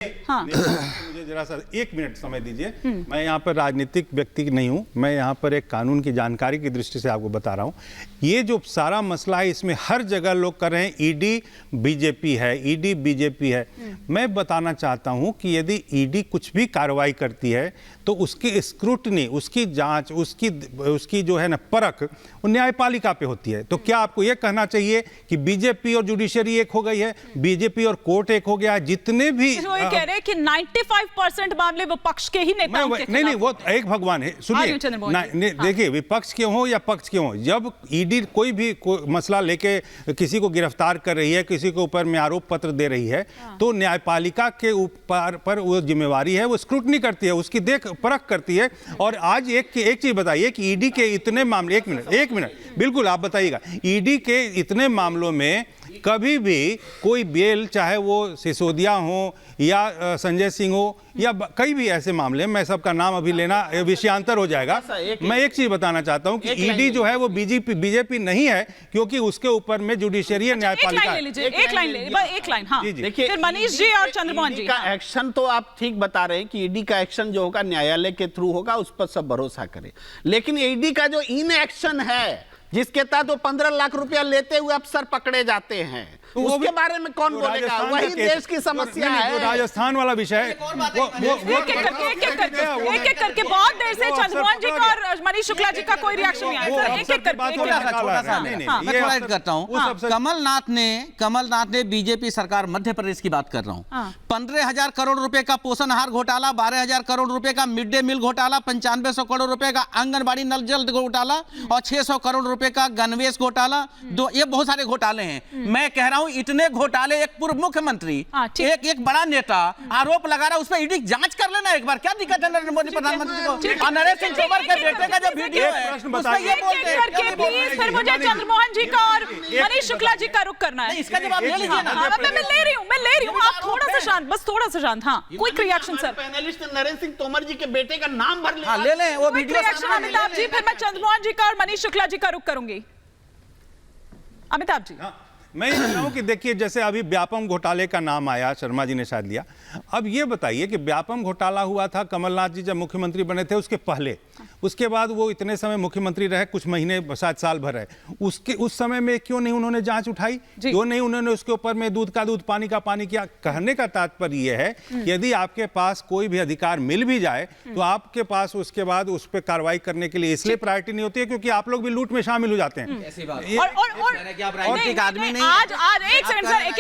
हाँ। मुझे जरा सा 1 मिनट समय दीजिए। मैं यहाँ पर राजनीतिक व्यक्ति नहीं हूँ, मैं यहाँ पर एक कानून की जानकारी की दृष्टि से आपको बता रहा हूँ। ये जो सारा मसला है इसमें हर जगह लोग कर रहे हैं ईडी बीजेपी है, ईडी बीजेपी है। मैं बताना चाहता हूँ कि यदि ईडी कुछ भी कार्रवाई करती है तो उसकी स्क्रूटनी, उसकी जांच, उसकी जो है ना परख वो न्यायपालिका पे होती है। तो क्या आपको ये कहना चाहिए कि बीजेपी और जुडिशरी एक हो गई है, बीजेपी और कोर्ट एक हो गया है? जितने भी कह रहे हैं कि 95% मामले विपक्ष के ही नेताओं के खिलाफ। नहीं, वो एक भगवान है। सुनिए, देखिए, विपक्ष के हो या पक्ष के हो, जब ईडी कोई भी मसला लेके किसी को गिरफ्तार कर रही है, किसी के ऊपर में आरोप पत्र दे रही है, तो न्यायपालिका के ऊपर पर वो जिम्मेवारी है, वो स्क्रूटनी करती है, उसकी देख परख करती है। और आज एक चीज बताइए कि ईडी के इतने मामले, एक मिनट बिल्कुल आप बताइएगा, ईडी के इतने मामलों में कभी भी कोई बेल, चाहे वो सिसोदिया हो या संजय सिंह हो या कई भी ऐसे मामले, मैं सबका नाम अभी लेना विषयांतर हो जाएगा। मैं एक चीज बताना चाहता हूं कि ईडी जो है वो बीजेपी नहीं है, क्योंकि उसके ऊपर में जुडिशरी न्यायपालिका। एक लाइन हाँ। देखिए, मनीष जी और चंद्रमोहन जी का एक्शन तो आप ठीक बता रहे हैं कि ईडी का एक्शन जो होगा न्यायालय के थ्रू होगा, उस पर सब भरोसा करें। लेकिन ईडी का जो इन एक्शन है, जिसके तहत वो 15 लाख रुपया लेते हुए अफसर पकड़े जाते हैं, तो उसके बारे में कौन बोलेगा? वही देश की समस्या है। राजस्थान वाला विषय है। एक एक करके बहुत देर से चंद्रमोहन जी का और मनीष शुक्ला जी का कोई रिएक्शन नहीं आया। एक एक करके मैं थोड़ा करता हूँ। कमलनाथ ने बीजेपी सरकार मध्य प्रदेश की बात कर रहा हूँ। 15,000 करोड़ रुपए का पोषण आहार घोटाला, 12,000 करोड़ रुपए का मिड डे मील घोटाला, 9500 करोड़ रुपए का आंगनबाड़ी नल जल घोटाला और 600 करोड़ रुपए का गणवेश घोटाला। ये बहुत सारे घोटाले हैं। मैं कह रहा हूं इतने घोटाले, एक पूर्व मुख्यमंत्री, एक बड़ा नेता आरोप लगा रहा है, उस पर ईडी जांच कर लेना एक बार। क्या दिक्कत है नरेंद्र मोदी प्रधानमंत्री को? और नरेंद्र सिंह तोमर के बेटे का जो वीडियो है उसमें ये बोलते हैं। फिर मुझे चंद्रमोहन जी का और मनीष शुक्ला जी का रुख करना है। इसका जवाब ले लीजिए ना। मैं ले रही हूँ। आप थोड़ा सा शांत, बस थोड़ा सा शांत। हाँ, quick reaction sir. Panelist Narendra Singh Tomar ji के बेटे का नाम भर ले लें वो वीडियो। अमिताभ जी, फिर मैं चंद्रमोहन जी का और मनीष शुक्ला जी का रुख करूंगी। अमिताभ जी, मैं ये कह रहा हूं कि देखिए, जैसे अभी व्यापम घोटाले का नाम आया, शर्मा जी ने शायद लिया। अब ये बताइए कि व्यापम घोटाला हुआ था कमलनाथ जी जब मुख्यमंत्री बने थे, उसके पहले, उसके बाद वो इतने समय मुख्यमंत्री रहे, कुछ महीने शायद साल भर रहे, उस समय में क्यों नहीं उन्होंने जांच उठाई? क्यों नहीं उन्होंने उसके ऊपर में दूध का दूध, पानी का पानी किया? कहने का तात्पर्य यह है, यदि आपके पास कोई भी अधिकार मिल भी जाए तो आपके पास उसके बाद उस पर कार्रवाई करने के लिए इसलिए प्रायोरिटी नहीं होती है क्योंकि आप लोग भी लूट में शामिल हो जाते हैं। आज एक सेकंड सर, एक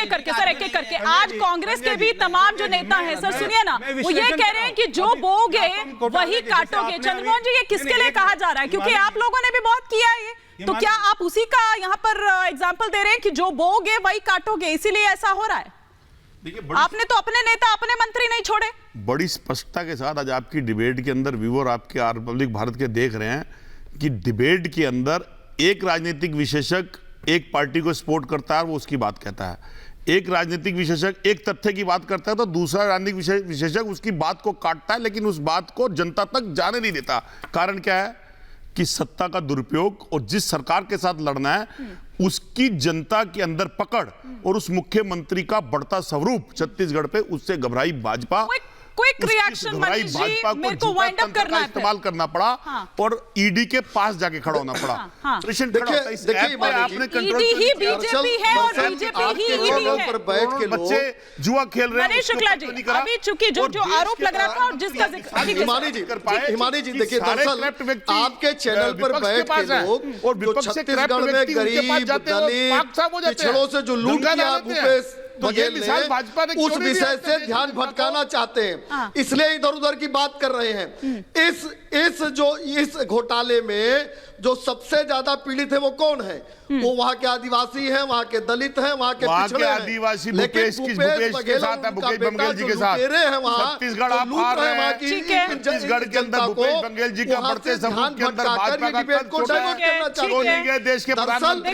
एक करके आज कांग्रेस के भी तमाम जो नेता हैं सर, सुनिए ना, वो ये कह रहे हैं कि जो बोगे वही काटोगे। चंद्रमोहन जी, ये किसके लिए कहा जा रहा है? क्योंकि आप लोगों ने भी बहुत किया है ये, तो क्या आप उसी का यहाँ पर एग्जाम्पल दे रहे हैं कि जो बोगे वही काटोगे, इसीलिए ऐसा हो रहा है? आपने तो अपने नेता, अपने मंत्री नहीं छोड़े। बड़ी स्पष्टता के साथ आज आपकी डिबेट के अंदर व्यूअर आपके आर रिपब्लिक भारत के देख रहे हैं कि डिबेट के अंदर एक राजनीतिक विशेषज्ञ एक पार्टी को सपोर्ट करता है और वो उसकी बात कहता है, एक राजनीतिक विशेषज्ञ एक तथ्य की बात करता है तो दूसरा राजनीतिक विशेषज्ञ उसकी बात को काटता है, लेकिन उस बात को जनता तक जाने नहीं देता। कारण क्या है कि सत्ता का दुरुपयोग और जिस सरकार के साथ लड़ना है उसकी जनता के अंदर पकड़ और उस मुख्यमंत्री का बढ़ता स्वरूप छत्तीसगढ़ पे, उससे घबराई भाजपा, क्विक रिएक्शन मनीष जी, मेरे को वाइंड अप करना है, इस्तेमाल करना पड़ा और ईडी के पास जाके खड़ा होना पड़ा। ईडी ही बीजेपी है और बीजेपी ही ईडी है। बच्चे जुआ खेल रहे हैं। मनीष शुक्ला जी, अभी चूंकि जो आरोप लग रहा था और जिसका हिमानी जी देखिए, दरअसल आपके चैनल पर बैठ के लोग और विपक्ष से छत्तीसगढ़ में गरीब, दलित, पिछड़ों से जो लूट किया भूपेश बघेल ने, उस विषय से ध्यान भटकाना चाहते हैं, इसलिए इधर उधर की बात कर रहे हैं। इस घोटाले में जो सबसे ज्यादा पीड़ित है वो कौन है? वो वहां के आदिवासी हैं, वहां के दलित हैं, वहां के पिछड़े आदिवासी। भूपेश के साथ है, भूपेश बघेल जी के साथ छत्तीसगढ़ आप आ रहे हैं। छत्तीसगढ़ के अंदर भूपेश बघेल जी का बढ़ते सबूत के अंदर भाजपा का देश के प्रधानमंत्री